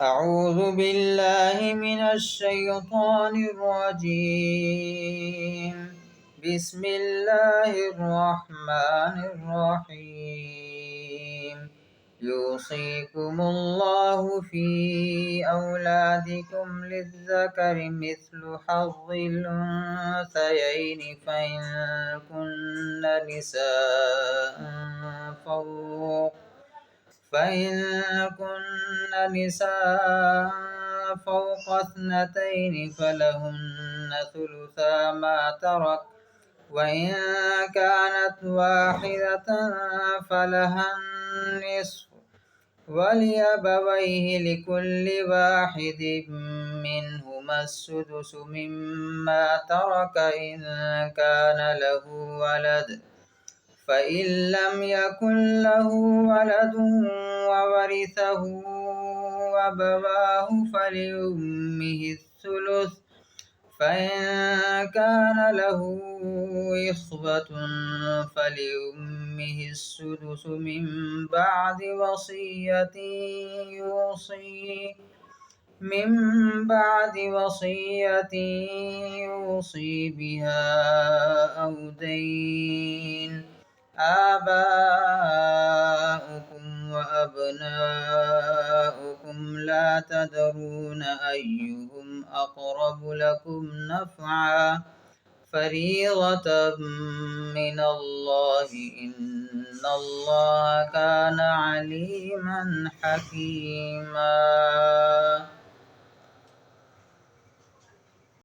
أعوذ بالله من الشيطان الرجيم. بسم الله الرحمن الرحيم. يوصيكم الله في أولادكم للذكر مثل حظ الأنثيين فإن كن نساء فوق اثنتين فلهن ثلثا ما ترك، وإن كانت واحدة فلها النصف، ولأبويه لكل واحد منهما السدس مما ترك إن كان له ولد، فإن لم يكن له ولد وورثه أبواه فلأمه الثلث، فإن كان له إخوة فلأمه السدس من بعد وصية يوصي بها أو دين. آباؤكم وأبناؤكم لا تدرون أيهم أقرب لكم نفعا، فريضة من الله، إن الله كان عليما حكيما.